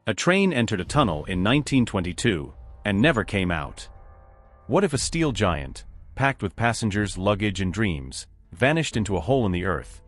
A train entered a tunnel in 1922 and never came out. What if a steel giant, packed with passengers, luggage and dreams, vanished into a hole in the earth,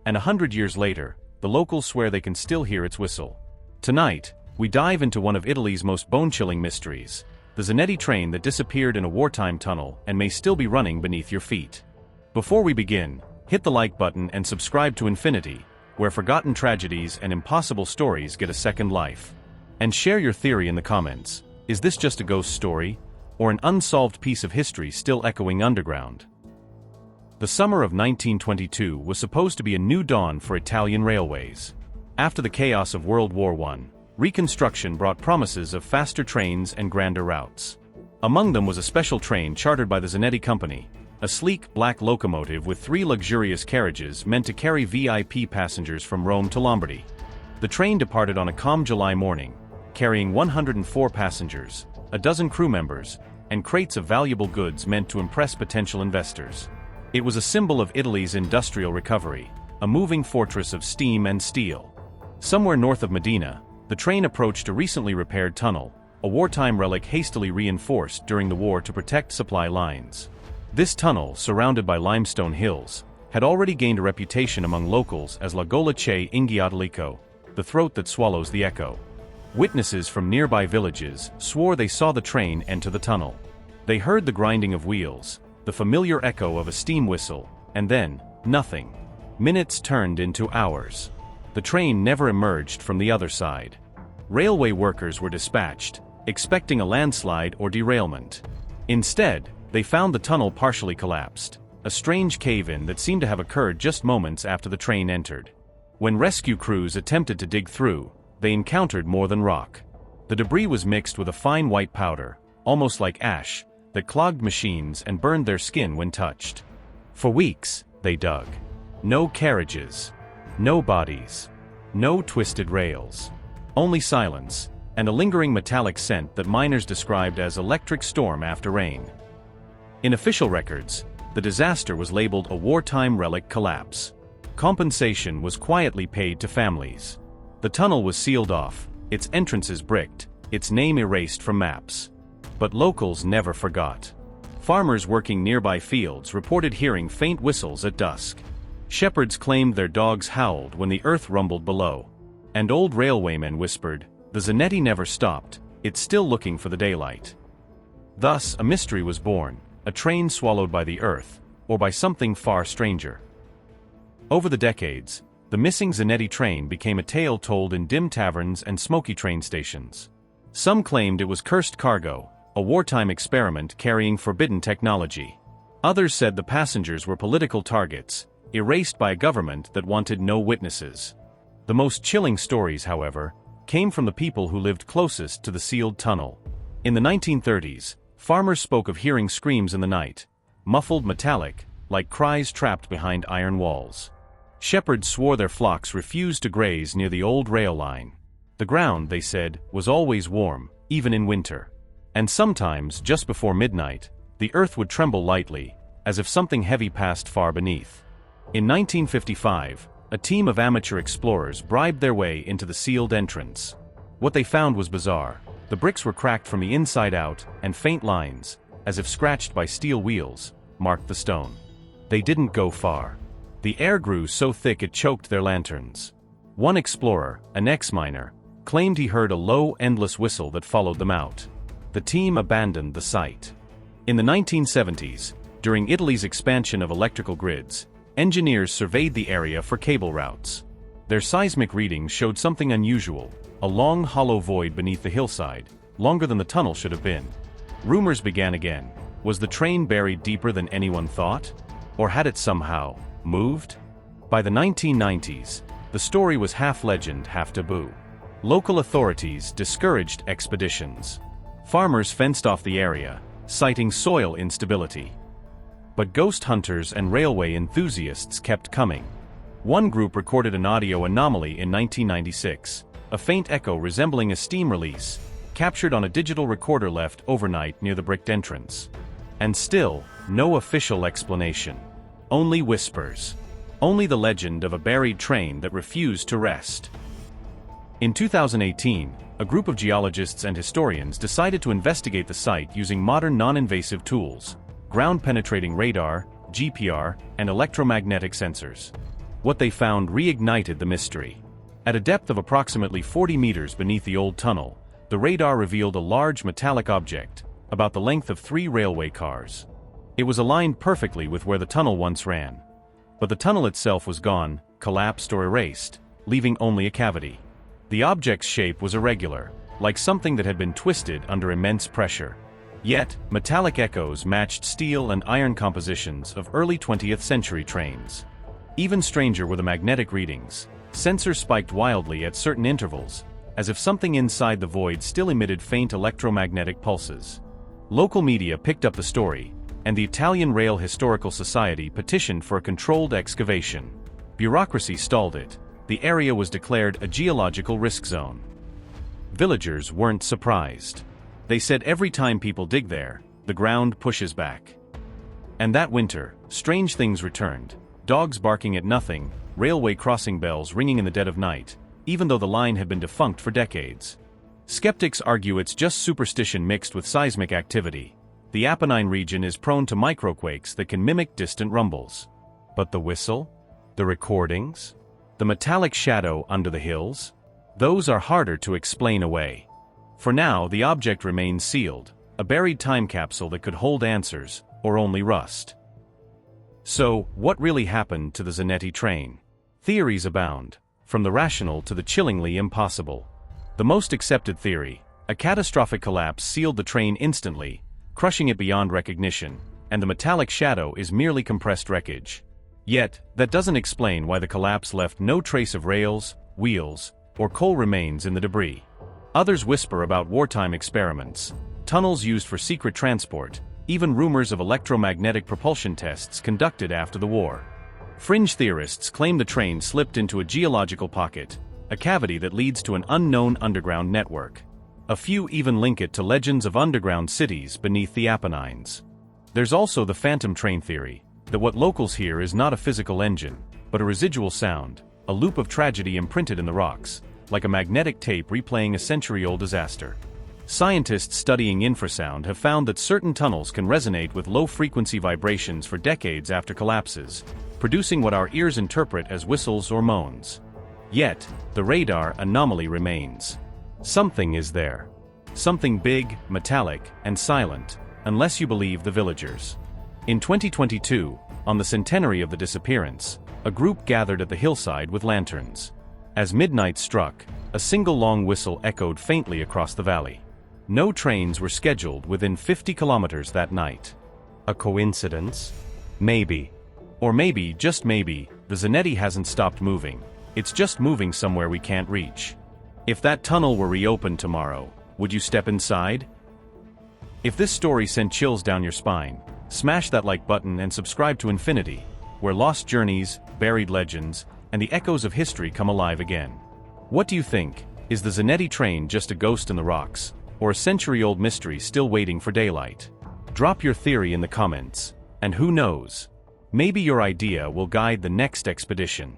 and 100 years later, the locals swear they can still hear its whistle? Tonight, we dive into one of Italy's most bone-chilling mysteries, the Zanetti train that disappeared in a wartime tunnel and may still be running beneath your feet. Before we begin, hit the like button and subscribe to Infinity, where forgotten tragedies and impossible stories get a second life. And share your theory in the comments. Is this just a ghost story, or an unsolved piece of history still echoing underground? The summer of 1922 was supposed to be a new dawn for Italian railways. After the chaos of World War I, reconstruction brought promises of faster trains and grander routes. Among them was a special train chartered by the Zanetti Company, a sleek black locomotive with 3 luxurious carriages meant to carry VIP passengers from Rome to Lombardy. The train departed on a calm July morning, carrying 104 passengers, a dozen crew members, and crates of valuable goods meant to impress potential investors. It was a symbol of Italy's industrial recovery, a moving fortress of steam and steel. Somewhere north of Modena, the train approached a recently repaired tunnel, a wartime relic hastily reinforced during the war to protect supply lines. This tunnel, surrounded by limestone hills, had already gained a reputation among locals as La Gola Che Inghiatalico, the throat that swallows the echo. Witnesses from nearby villages swore they saw the train enter the tunnel. They heard the grinding of wheels, the familiar echo of a steam whistle, and then, nothing. Minutes turned into hours. The train never emerged from the other side. Railway workers were dispatched, expecting a landslide or derailment. Instead, they found the tunnel partially collapsed, a strange cave-in that seemed to have occurred just moments after the train entered. When rescue crews attempted to dig through, they encountered more than rock. The debris was mixed with a fine white powder, almost like ash, that clogged machines and burned their skin when touched. For weeks, they dug. No carriages. No bodies. No twisted rails. Only silence, and a lingering metallic scent that miners described as electric storm after rain. In official records, the disaster was labeled a wartime relic collapse. Compensation was quietly paid to families. The tunnel was sealed off, its entrances bricked, its name erased from maps. But locals never forgot. Farmers working nearby fields reported hearing faint whistles at dusk. Shepherds claimed their dogs howled when the earth rumbled below. And old railwaymen whispered, "The Zanetti never stopped, it's still looking for the daylight." Thus, a mystery was born, a train swallowed by the earth, or by something far stranger. Over the decades, the missing Zanetti train became a tale told in dim taverns and smoky train stations. Some claimed it was cursed cargo, a wartime experiment carrying forbidden technology. Others said the passengers were political targets, erased by a government that wanted no witnesses. The most chilling stories, however, came from the people who lived closest to the sealed tunnel. In the 1930s, farmers spoke of hearing screams in the night, muffled, metallic, like cries trapped behind iron walls. Shepherds swore their flocks refused to graze near the old rail line. The ground, they said, was always warm, even in winter. And sometimes, just before midnight, the earth would tremble lightly, as if something heavy passed far beneath. In 1955, a team of amateur explorers bribed their way into the sealed entrance. What they found was bizarre. The bricks were cracked from the inside out, and faint lines, as if scratched by steel wheels, marked the stone. They didn't go far. The air grew so thick it choked their lanterns. One explorer, an ex-miner, claimed he heard a low, endless whistle that followed them out. The team abandoned the site. In the 1970s, during Italy's expansion of electrical grids, engineers surveyed the area for cable routes. Their seismic readings showed something unusual, a long hollow void beneath the hillside, longer than the tunnel should have been. Rumors began again. Was the train buried deeper than anyone thought? Or had it somehow moved? By the 1990s, the story was half legend, half taboo. Local authorities discouraged expeditions. Farmers fenced off the area, citing soil instability. But ghost hunters and railway enthusiasts kept coming. One group recorded an audio anomaly in 1996, a faint echo resembling a steam release, captured on a digital recorder left overnight near the bricked entrance. And still, no official explanation. Only whispers. Only the legend of a buried train that refused to rest. In 2018, a group of geologists and historians decided to investigate the site using modern non-invasive tools, ground-penetrating radar, GPR, and electromagnetic sensors. What they found reignited the mystery. At a depth of approximately 40 meters beneath the old tunnel, the radar revealed a large metallic object, about the length of 3 railway cars. It was aligned perfectly with where the tunnel once ran. But the tunnel itself was gone, collapsed or erased, leaving only a cavity. The object's shape was irregular, like something that had been twisted under immense pressure. Yet, metallic echoes matched steel and iron compositions of early 20th century trains. Even stranger were the magnetic readings. Sensors spiked wildly at certain intervals, as if something inside the void still emitted faint electromagnetic pulses. Local media picked up the story, and the Italian Rail Historical Society petitioned for a controlled excavation. Bureaucracy stalled it. The area was declared a geological risk zone. Villagers weren't surprised. They said every time people dig there, the ground pushes back. And that winter, strange things returned. Dogs barking at nothing, railway crossing bells ringing in the dead of night, even though the line had been defunct for decades. Skeptics argue it's just superstition mixed with seismic activity. The Apennine region is prone to microquakes that can mimic distant rumbles. But the whistle? The recordings? The metallic shadow under the hills? Those are harder to explain away. For now, the object remains sealed, a buried time capsule that could hold answers, or only rust. So, what really happened to the Zanetti train? Theories abound, from the rational to the chillingly impossible. The most accepted theory: a catastrophic collapse sealed the train instantly, crushing it beyond recognition, and the metallic shadow is merely compressed wreckage. Yet, that doesn't explain why the collapse left no trace of rails, wheels, or coal remains in the debris. Others whisper about wartime experiments, tunnels used for secret transport, even rumors of electromagnetic propulsion tests conducted after the war. Fringe theorists claim the train slipped into a geological pocket, a cavity that leads to an unknown underground network. A few even link it to legends of underground cities beneath the Apennines. There's also the phantom train theory, that what locals hear is not a physical engine, but a residual sound, a loop of tragedy imprinted in the rocks, like a magnetic tape replaying a century-old disaster. Scientists studying infrasound have found that certain tunnels can resonate with low-frequency vibrations for decades after collapses, producing what our ears interpret as whistles or moans. Yet, the radar anomaly remains. Something is there. Something big, metallic, and silent, unless you believe the villagers. In 2022, on the centenary of the disappearance, a group gathered at the hillside with lanterns. As midnight struck, a single long whistle echoed faintly across the valley. No trains were scheduled within 50 kilometers that night. A coincidence? Maybe. Or maybe, just maybe, the Zanetti hasn't stopped moving. It's just moving somewhere we can't reach. If that tunnel were reopened tomorrow, would you step inside? If this story sent chills down your spine, smash that like button and subscribe to Infinity, where lost journeys, buried legends, and the echoes of history come alive again. What do you think? Is the Zanetti train just a ghost in the rocks, or a century-old mystery still waiting for daylight? Drop your theory in the comments, and who knows? Maybe your idea will guide the next expedition.